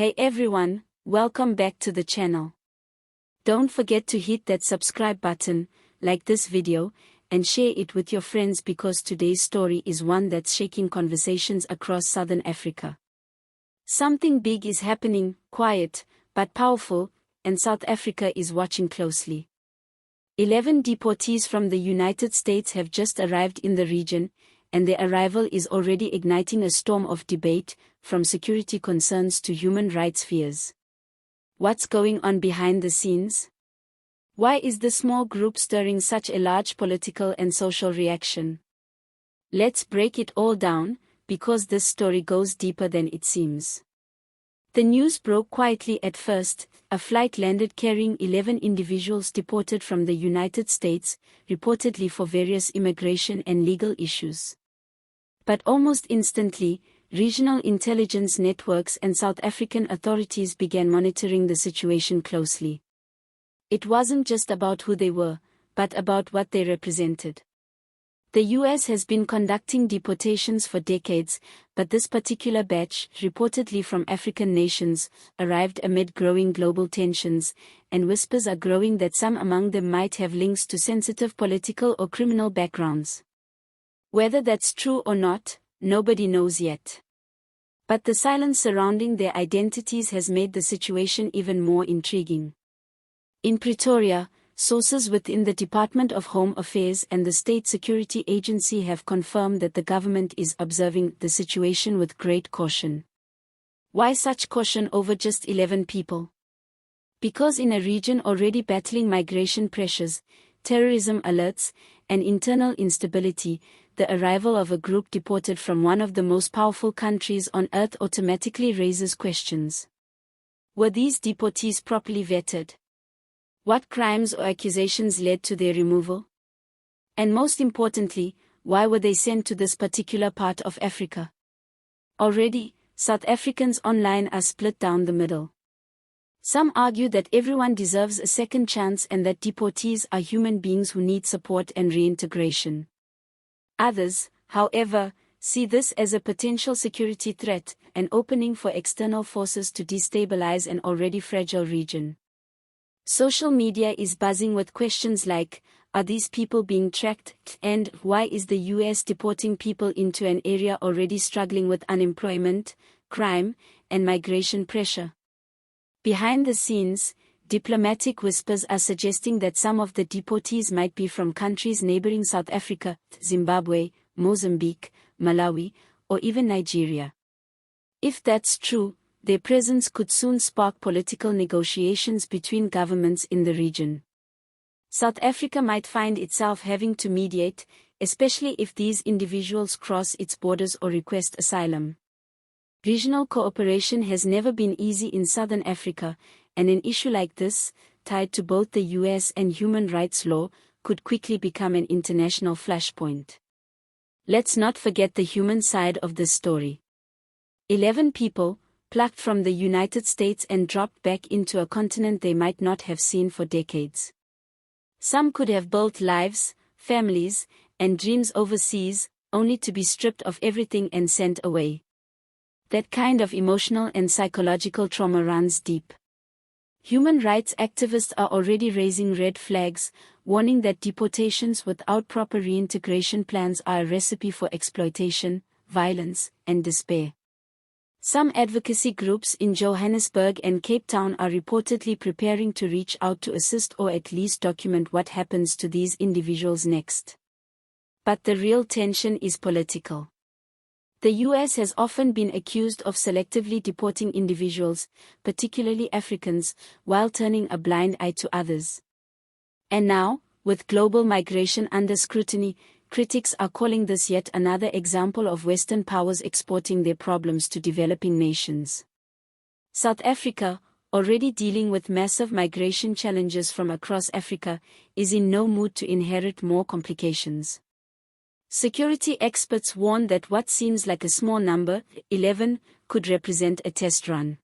Hey everyone, welcome back to the channel. Don't forget to hit that subscribe button, like this video, and share it with your friends because today's story is one that's shaking conversations across Southern Africa. Something big is happening, quiet, but powerful, and South Africa is watching closely. 11 deportees from the United States have just arrived in the region, and their arrival is already igniting a storm of debate, from security concerns to human rights fears. What's going on behind the scenes? Why is the small group stirring such a large political and social reaction? Let's break it all down, because this story goes deeper than it seems. The news broke quietly at first. A flight landed carrying 11 individuals deported from the United States, reportedly for various immigration and legal issues. But almost instantly, regional intelligence networks and South African authorities began monitoring the situation closely. It wasn't just about who they were, but about what they represented. The US has been conducting deportations for decades, but this particular batch, reportedly from African nations, arrived amid growing global tensions, and whispers are growing that some among them might have links to sensitive political or criminal backgrounds. Whether that's true or not, nobody knows yet. But the silence surrounding their identities has made the situation even more intriguing. In Pretoria, sources within the Department of Home Affairs and the State Security Agency have confirmed that the government is observing the situation with great caution. Why such caution over just 11 people? Because in a region already battling migration pressures, terrorism alerts, and internal instability, the arrival of a group deported from one of the most powerful countries on earth automatically raises questions. Were these deportees properly vetted? What crimes or accusations led to their removal? And most importantly, why were they sent to this particular part of Africa? Already, South Africans online are split down the middle. Some argue that everyone deserves a second chance and that deportees are human beings who need support and reintegration. Others, however, see this as a potential security threat, an opening for external forces to destabilize an already fragile region. Social media is buzzing with questions like, are these people being tracked, and why is the US deporting people into an area already struggling with unemployment, crime, and migration pressure? Behind the scenes, diplomatic whispers are suggesting that some of the deportees might be from countries neighboring South Africa, Zimbabwe, Mozambique, Malawi, or even Nigeria. If that's true, their presence could soon spark political negotiations between governments in the region. South Africa might find itself having to mediate, especially if these individuals cross its borders or request asylum. Regional cooperation has never been easy in Southern Africa, and an issue like this, tied to both the US and human rights law, could quickly become an international flashpoint. Let's not forget the human side of this story. 11 people, plucked from the United States and dropped back into a continent they might not have seen for decades. Some could have built lives, families, and dreams overseas, only to be stripped of everything and sent away. That kind of emotional and psychological trauma runs deep. Human rights activists are already raising red flags, warning that deportations without proper reintegration plans are a recipe for exploitation, violence, and despair. Some advocacy groups in Johannesburg and Cape Town are reportedly preparing to reach out to assist or at least document what happens to these individuals next. But the real tension is political. The US has often been accused of selectively deporting individuals, particularly Africans, while turning a blind eye to others. And now, with global migration under scrutiny, critics are calling this yet another example of Western powers exporting their problems to developing nations. South Africa, already dealing with massive migration challenges from across Africa, is in no mood to inherit more complications. Security experts warn that what seems like a small number, 11, could represent a test run.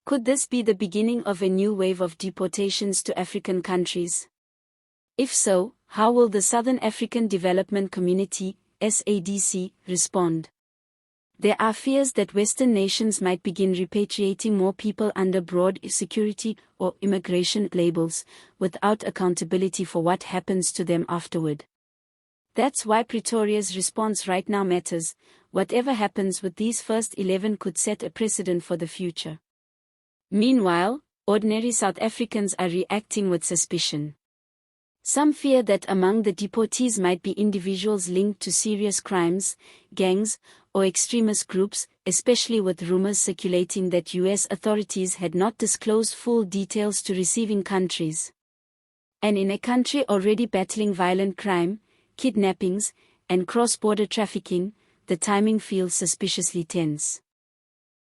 Could this be the beginning of a new wave of deportations to African countries? If so, how will the Southern African Development Community, SADC, respond? There are fears that Western nations might begin repatriating more people under broad security or immigration labels, without accountability for what happens to them afterward. That's why Pretoria's response right now matters. Whatever happens with these first 11 could set a precedent for the future. Meanwhile, ordinary South Africans are reacting with suspicion. Some fear that among the deportees might be individuals linked to serious crimes, gangs, or extremist groups, especially with rumors circulating that U.S. authorities had not disclosed full details to receiving countries. And in a country already battling violent crime, kidnappings, and cross-border trafficking, the timing feels suspiciously tense.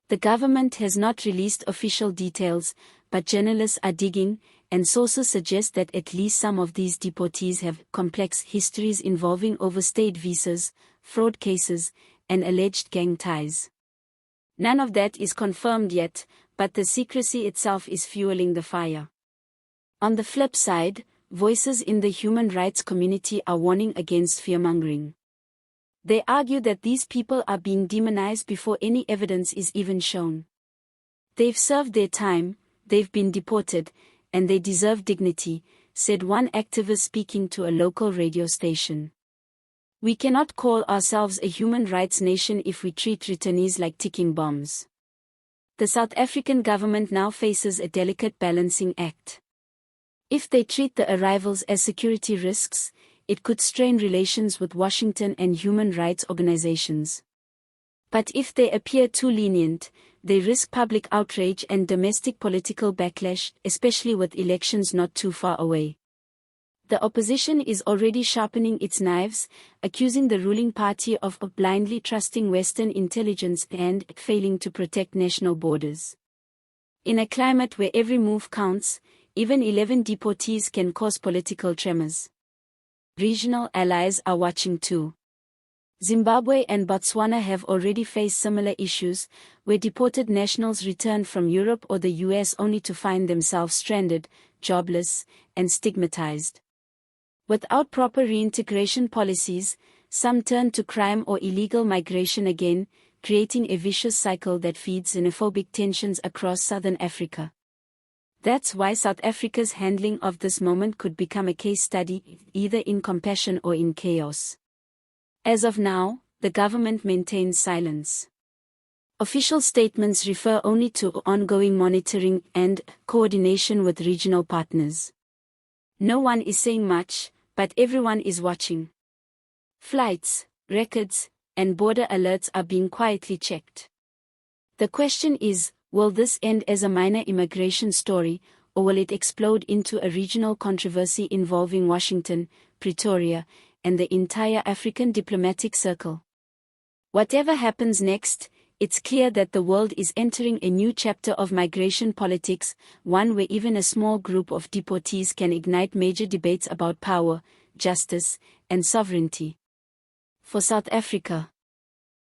The government has not released official details, but journalists are digging, and sources suggest that at least some of these deportees have complex histories involving overstayed visas, fraud cases, and alleged gang ties. None of that is confirmed yet, but the secrecy itself is fueling the fire. On the flip side, voices in the human rights community are warning against fearmongering. They argue that these people are being demonized before any evidence is even shown. They've served their time, they've been deported, and they deserve dignity, said one activist speaking to a local radio station. We cannot call ourselves a human rights nation if we treat returnees like ticking bombs. The South African government now faces a delicate balancing act. If they treat the arrivals as security risks, it could strain relations with Washington and human rights organizations. But if they appear too lenient, they risk public outrage and domestic political backlash, especially with elections not too far away. The opposition is already sharpening its knives, accusing the ruling party of blindly trusting Western intelligence and failing to protect national borders. In a climate where every move counts, even 11 deportees can cause political tremors. Regional allies are watching too. Zimbabwe and Botswana have already faced similar issues, where deported nationals return from Europe or the US only to find themselves stranded, jobless, and stigmatized. Without proper reintegration policies, some turn to crime or illegal migration again, creating a vicious cycle that feeds xenophobic tensions across southern Africa. That's why South Africa's handling of this moment could become a case study, either in compassion or in chaos. As of now, the government maintains silence. Official statements refer only to ongoing monitoring and coordination with regional partners. No one is saying much, but everyone is watching. Flights, records, and border alerts are being quietly checked. The question is, will this end as a minor immigration story, or will it explode into a regional controversy involving Washington, Pretoria, and the entire African diplomatic circle? Whatever happens next, it's clear that the world is entering a new chapter of migration politics, one where even a small group of deportees can ignite major debates about power, justice, and sovereignty. For South Africa,